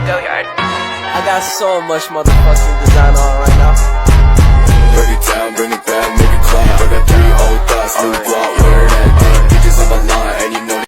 Go yard. I got so much motherfucking design on right now. Break it down, bring it back, make it clap. I got 3 old thoughts, new guap, wear that thing. Bitches on my line, and you know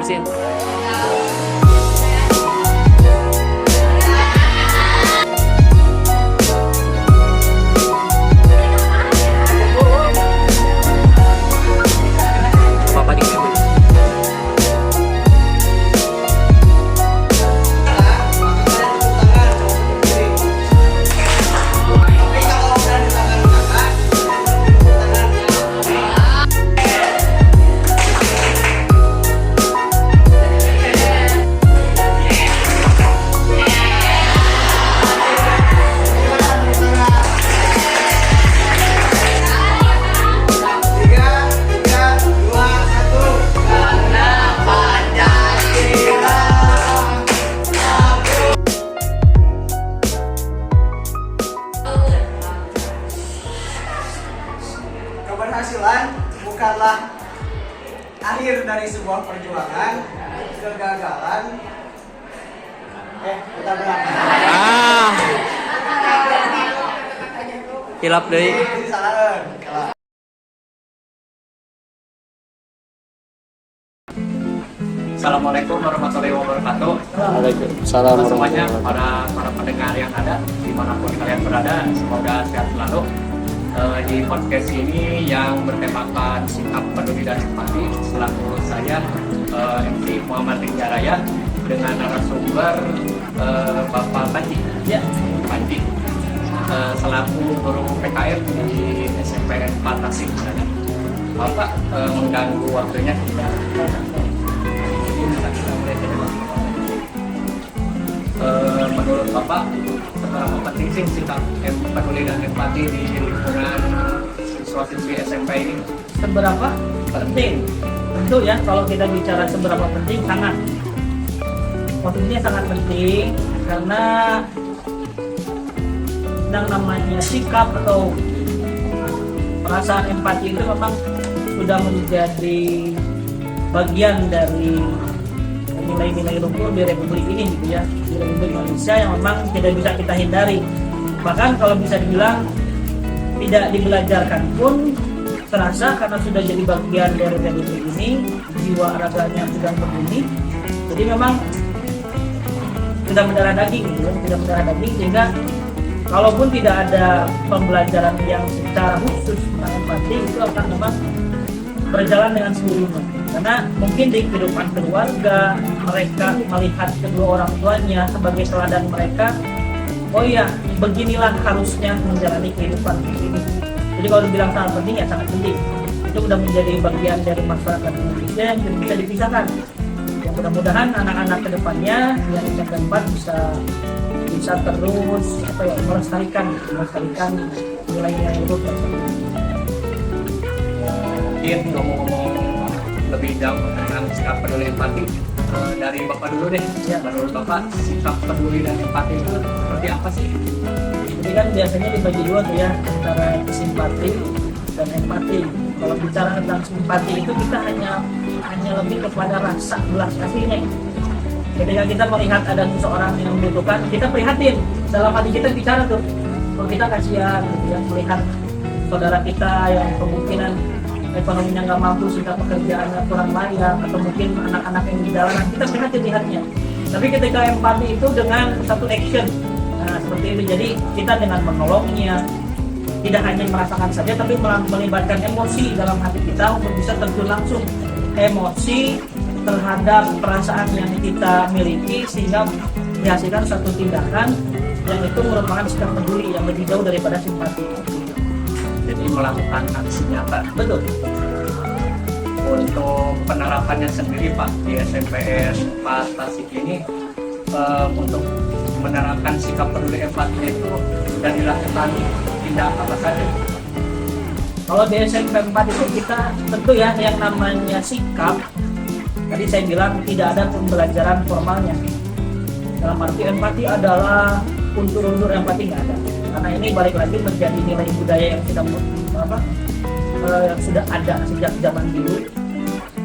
bersihin. Papa di sini. Keberhasilan bukanlah akhir dari sebuah perjuangan. Kegagalan kita bilang Hilap deui. Assalamualaikum warahmatullahi wabarakatuh. Waalaikumsalam Semuanya para pendengar yang ada dimanapun kalian berada, semoga sehat selalu. Di podcast ini yang bertemakan sikap peduli dan simpati, selaku saya MC Muhammad Ringgaraya dengan narasumber Bapak Panji, Panji selaku guru PKR di SMPN 4 Tasik. Bapak mengganggu waktunya. Menurut Bapak penting sih sikap peduli dan empati di lingkungan siswa-siswi SMP ini? Seberapa penting? Tentu ya, kalau kita bicara seberapa penting, sangat. Posisinya sangat penting karena yang namanya sikap atau perasaan empati itu memang sudah menjadi bagian dari nilai-nilai luhur di Republik ini gitu ya, di Republik Indonesia yang memang tidak bisa kita hindari. Bahkan kalau bisa dibilang tidak dibelajarkan pun terasa karena sudah jadi bagian dari Republik ini, jiwa raganya sudah begini. Jadi memang sudah mendarah daging gitu ya, sudah mendarah daging, sehingga kalaupun tidak ada pembelajaran yang secara khusus tentang empati, itu akan memang berjalan dengan sendirinya. Karena mungkin di kehidupan keluarga mereka melihat kedua orang tuanya sebagai teladan mereka, oh iya, beginilah harusnya menjalani kehidupan ini. Jadi kalau dibilang sangat penting, ya sangat penting. Itu sudah menjadi bagian dari masyarakat Indonesia yang tidak bisa dipisahkan. Yang mudah-mudahan anak-anak kedepannya yang SMP 4 bisa terus melestarikan nilai-nilai itu. Mungkin ngomong-ngomong lebih jauh tentang sikap peduli empati, dari Bapak dulu deh. Ya. Menurut Bapak sikap peduli dan empati itu seperti apa sih? Jadi kan biasanya dibagi dua tuh ya, antara simpati dan empati. Kalau bicara tentang simpati itu kita hanya lebih kepada rasa belas kasihnya. Ketika kita melihat ada seseorang yang membutuhkan, kita prihatin. Dalam hati kita bicara tuh, kalau kita kasihan gitu ya, melihat saudara kita yang kemungkinan ekonominya nggak mampu sehingga pekerjaannya kurang layak, atau mungkin anak-anak yang di jalanan, kita prihatin lihatnya. Tapi ketika empati itu dengan satu action, nah seperti itu. Jadi kita dengan menolongnya, tidak hanya merasakan saja, tapi melibatkan emosi dalam hati kita untuk bisa terjun langsung emosi terhadap perasaan yang kita miliki, sehingga dihasilkan satu tindakan yang itu merupakan sikap peduli yang lebih jauh daripada simpati. Jadi melakukan aksi nyata. Betul. Untuk penerapannya sendiri Pak di SMPS 4 Tasik ini, untuk menerapkan sikap peduli empati itu sudah dilakukan tindak apa saja? Kalau di SMP 4 itu kita tentu ya, yang namanya sikap, tadi saya bilang tidak ada pembelajaran formalnya. Dalam arti empati adalah unsur-unsur empati nggak ada. Karena ini balik lagi menjadi nilai budaya yang sudah ada sejak zaman dulu.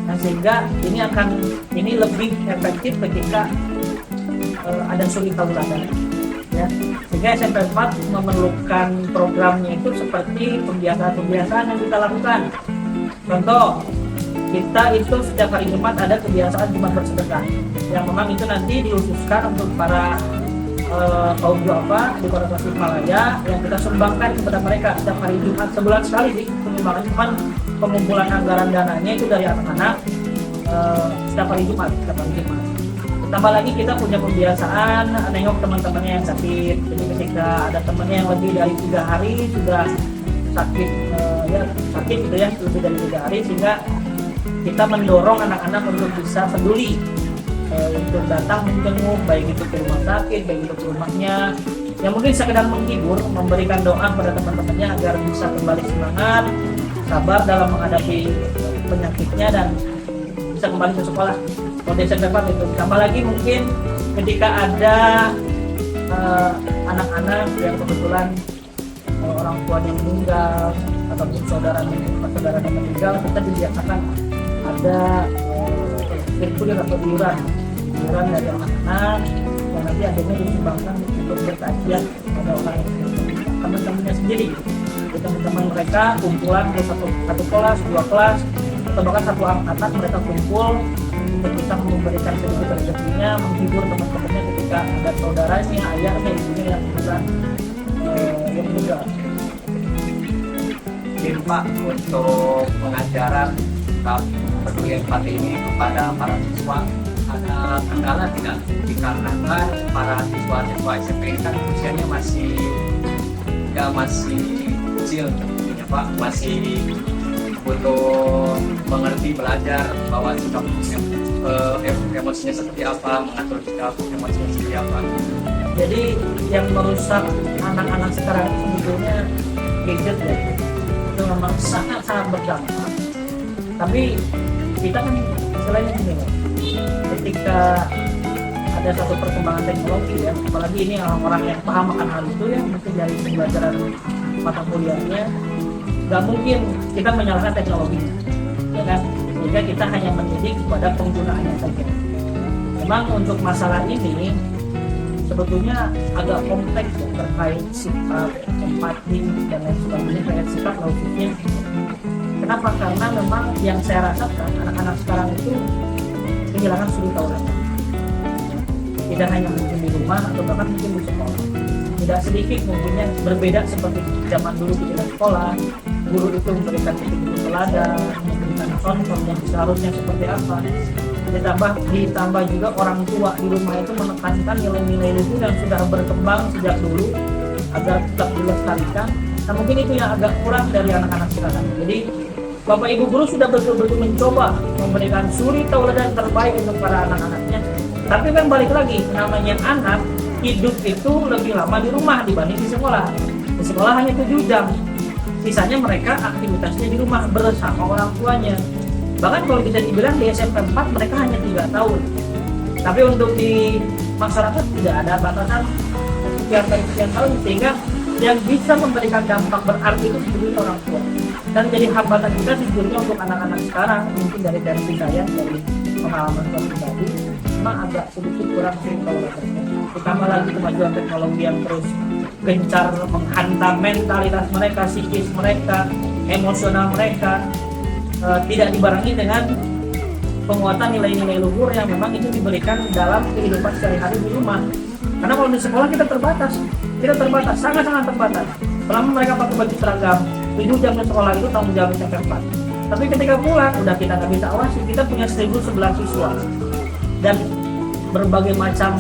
Nah, sehingga ini lebih efektif ketika ada suri tauladan. Ya. Sehingga SMP 4 memerlukan programnya itu seperti pembiasaan-pembiasaan yang kita lakukan. Contoh, kita itu setiap hari Jumat ada kebiasaan Jumat bersedekah, yang memang itu nanti dihususkan untuk para kaum duafa di Kota Tasikmalaya, yang kita sumbangkan kepada mereka setiap hari Jumat, sebulan sekali sih penyumbangan, cuman pengumpulan anggaran dananya itu dari anak-anak setiap hari Jumat. Tambah lagi kita punya kebiasaan nengok teman-temannya yang sakit. Jadi ketika ada temannya yang lebih dari 3 hari sudah sakit, sakit gitu ya, lebih dari 3 hari, sehingga kita mendorong anak-anak untuk bisa peduli, untuk datang menjenguk, baik itu ke rumah sakit, baik itu ke rumahnya, yang mungkin sekedar menghibur, memberikan doa pada teman-temannya agar bisa kembali semangat, sabar dalam menghadapi penyakitnya, dan bisa kembali ke sekolah. Kalau di SMP 4 itu tambah lagi mungkin ketika ada anak-anak yang kebetulan orang tuanya meninggal ataupun saudaranya meninggal, kita dibiasakan ada iuran atau iuran dari anak-anak yang nanti akhirnya disumbangkan untuk berkajian pada orang teman-temannya sendiri. Jadi teman-teman mereka kumpulan satu kelas, 2 kelas, atau bahkan satu angkatan mereka kumpul untuk bisa memberikan sedikit rezekinya, menghibur teman-temannya ketika ada saudaranya, ayahnya, ibunya yang kebetulan yang meninggal. Mungkin Pak, untuk pengajaran sikap peduli empati ini kepada para siswa, ada kendala tidak? Dikarenakan para siswa SMP ini kan usianya masih kecil tentunya Pak, masih butuh mengerti, belajar bahwa sikap emosinya seperti apa, mengatur sikap emosinya seperti apa. Jadi yang merusak anak-anak sekarang itu sebetulnya gadget ya, itu memang sangat-sangat berdampak. Tapi kita kan selain ini loh, ketika ada satu perkembangan teknologi ya, apalagi ini orang-orang yang paham akan hal itu ya, mungkin dari pembelajaran mata kuliahnya, nggak mungkin kita menyalahkan teknologinya, ya kan? Sehingga kita hanya mendidik pada penggunaannya saja. Memang untuk masalah ini sebetulnya agak kompleks ya, terkait sifat, empati dan lain sebagainya, terkait sifat logiknya. Kenapa? Karena memang yang saya rasakan anak-anak sekarang itu kehilangan suri tauladan. Tidak hanya mungkin di rumah atau bahkan mungkin di sekolah. Tidak sedikit mungkinnya berbeda seperti zaman dulu di sekolah. Guru itu memberikan titik-titik teladan, memberikan contoh yang seharusnya seperti apa. Ditambah juga orang tua di rumah itu menekankan nilai-nilai luhur yang sudah berkembang sejak dulu agar tetap dilestarikan. Nah mungkin itu yang agak kurang dari anak-anak sekarang. Jadi Bapak Ibu guru sudah betul-betul mencoba memberikan suri tauladan terbaik untuk para anak-anaknya. Tapi kan balik lagi, namanya anak hidup itu lebih lama di rumah dibanding di sekolah. Di sekolah hanya 7 jam. Sisanya mereka aktivitasnya di rumah bersama orang tuanya. Bahkan kalau bisa dibilang di SMP 4 mereka hanya 3 tahun. Tapi untuk di masyarakat tidak ada batasan sekian tahun, sehingga yang bisa memberikan dampak berarti itu sebetulnya orang tua. Dan jadi hambatan kita sebetulnya untuk anak-anak sekarang, mungkin dari versi saya, dari pengalaman saya pribadi, memang agak sedikit kurang sering tauladannya. Terutama lagi kemajuan teknologi yang terus gencar menghantam mentalitas mereka, psikis mereka, emosional mereka, tidak dibarengi dengan penguatan nilai-nilai luhur yang memang itu diberikan dalam kehidupan sehari-hari di rumah. Karena kalau di sekolah kita terbatas, sangat-sangat terbatas. Selama mereka pakai baju seragam, 7 jam di sekolah itu tanggung jawab SMP 4. Tapi ketika pulang, udah kita nggak bisa awasi. Kita punya 1011 siswa dan berbagai macam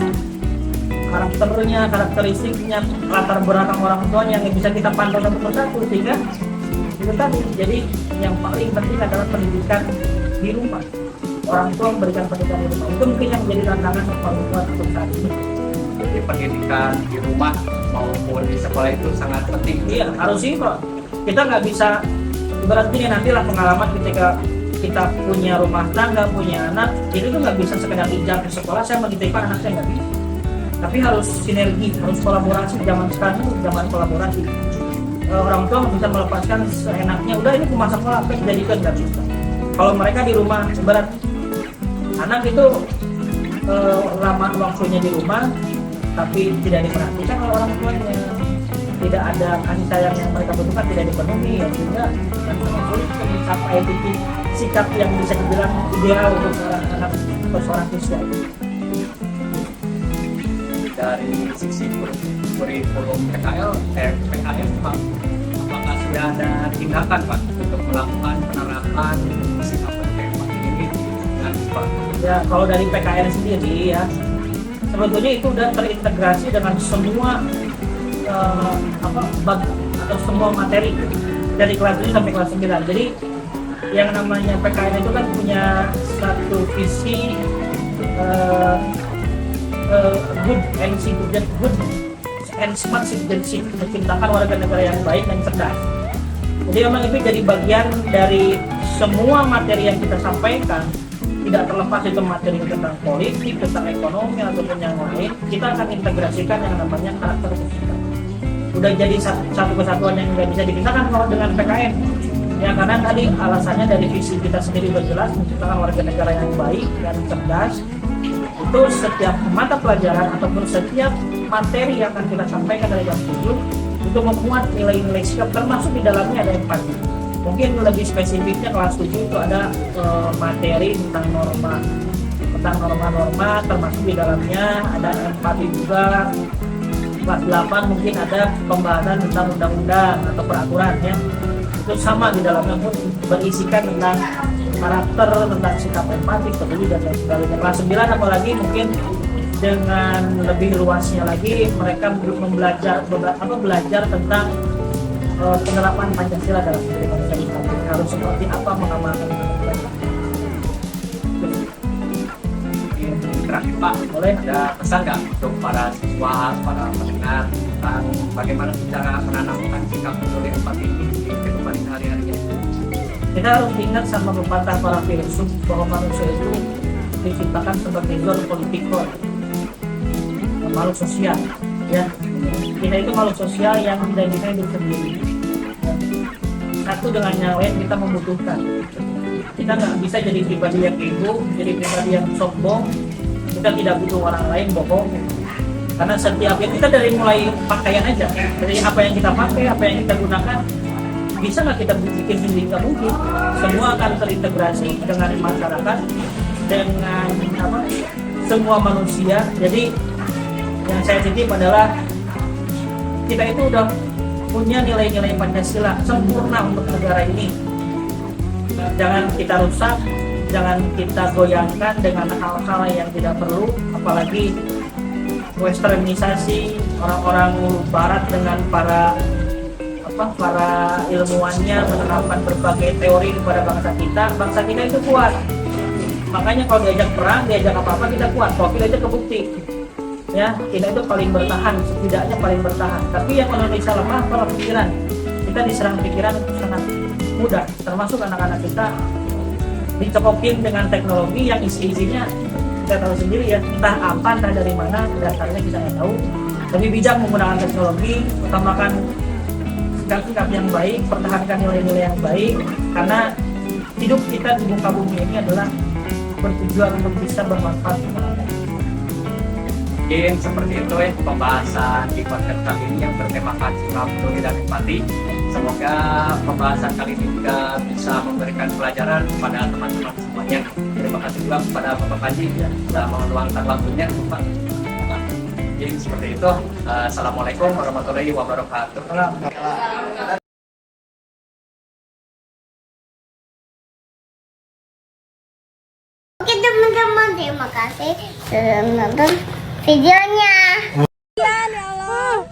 karakternya, karakteristiknya, latar belakang orang tuanya yang bisa kita pantau satu persatu, sehingga itu tadi. Jadi yang paling penting adalah pendidikan di rumah. Orang tua memberikan pendidikan di rumah. Itu mungkin yang menjadi tantangan orang tua untuk saat ini. Jadi pendidikan di rumah maupun di sekolah itu sangat penting. Iya, harus sih kok. Kita nggak bisa berarti nantilah pengalaman ketika kita punya rumah tangga, punya anak, itu tuh nggak bisa sekedar ijab ke sekolah saya menitipkan anak saya, nggak bisa. Tapi harus sinergi, harus kolaborasi. Zaman sekarang itu zaman kolaborasi. Orang tua bisa melepaskan seenaknya, udah ini ke masa sekolah apa yang dijadikan, nggak bisa. Kalau mereka di rumah, berat anak itu lama waktunya di rumah, tapi tidak diperhatikan oleh orang tuanya, tidak ada kasih sayang yang mereka butuhkan, tidak dipenuhi, ya sehingga sangat sulit untuk mencapai titik sikap yang bisa dibilang ideal untuk seorang anak atau seorang siswa. Dari sisi kurikulum PKL Pak, apakah sudah ada tindakan Pak untuk melakukan penerapan sikap Pak ini dengan Pak? Ya kalau dari PKL sendiri ya, sebetulnya itu sudah terintegrasi dengan semua bab atau semua materi dari kelas 7 sampai kelas 9. Jadi yang namanya PKN itu kan punya satu visi good and smart citizenship, menciptakan warga negara yang baik dan cerdas. Jadi memang itu jadi bagian dari semua materi yang kita sampaikan, tidak terlepas itu materi tentang politik, tentang ekonomi ataupun yang lain, kita akan integrasikan yang namanya karakter kita. Udah jadi satu kesatuan yang nggak bisa dipisahkan kalau dengan PKN. Ya karena tadi alasannya dari visi kita sendiri berjelas, menciptakan warga negara yang baik dan cerdas. Itu setiap mata pelajaran ataupun setiap materi yang akan kita sampaikan dari jam 7 untuk memuat nilai-nilai sikap, termasuk di dalamnya ada empati. Mungkin lebih spesifiknya kelas 7 itu ada materi tentang norma-norma, termasuk di dalamnya ada empati juga. Kelas 8 mungkin ada pembahasan tentang undang-undang atau peraturan ya. Itu sama di dalamnya pun berisikan tentang karakter, tentang sikap empati, peduli dan lain sebagainya. Kelas 9 apalagi mungkin dengan lebih luasnya lagi mereka belajar tentang penerapan Pancasila dalam kehidupan sehari-hari. Harus seperti apa mengamalkan terakhir Pak, boleh ada pesan nggak untuk para siswa, para pendengar tentang bagaimana cara menanamkan sikap peduli empati di kehidupan sehari-hari? Kita harus ingat sama pepatah para filsuf bahwa manusia itu diciptakan sebagai zon politikon, makhluk sosial. Ya, kita itu makhluk sosial yang tidak bisa hidup sendiri. Satu dengan yang lain kita membutuhkan. Kita nggak bisa jadi pribadi yang ego, jadi pribadi yang sombong. Kita tidak butuh orang lain bohong. Karena setiap kita dari mulai pakaian aja, dari apa yang kita pakai, apa yang kita gunakan, bisa nggak kita bikin sendiri? Nggak mungkin. Semua akan terintegrasi dengan masyarakat, dengan semua manusia. Jadi yang saya titip adalah kita itu udah punya nilai-nilai Pancasila sempurna untuk negara ini. Jangan kita rusak, jangan kita goyangkan dengan hal-hal yang tidak perlu, apalagi westernisasi orang-orang barat dengan para ilmuwannya menerapkan berbagai teori kepada bangsa kita. Bangsa kita itu kuat, makanya kalau diajak perang, diajak apa-apa kita kuat. Covid aja kebukti, ya kita itu paling bertahan, setidaknya paling bertahan. Tapi yang Indonesia lemah kalau pikiran, kita diserang pikiran sangat mudah, termasuk anak-anak kita dicokokin dengan teknologi yang isi-isinya kita tahu sendiri ya, entah apa, entah dari mana dasarnya kita nggak tahu. Lebih bijak menggunakan teknologi, utamakan sikap-sikap yang baik, pertahankan nilai-nilai yang baik, karena hidup kita di muka bumi ini adalah bertujuan untuk bisa bermanfaat. Mungkin seperti itu ya pembahasan di podcast kali ini yang bertemakan sikap peduli dan empati. Semoga pembahasan kali ini juga bisa memberikan pelajaran kepada teman-teman semuanya. Terima kasih juga kepada Bapak Panji yang sudah meluangkan waktunya, Pak. Jadi seperti itu. Assalamualaikum warahmatullahi wabarakatuh. Oke teman-teman, terima kasih sudah menonton videonya. Ya Allah.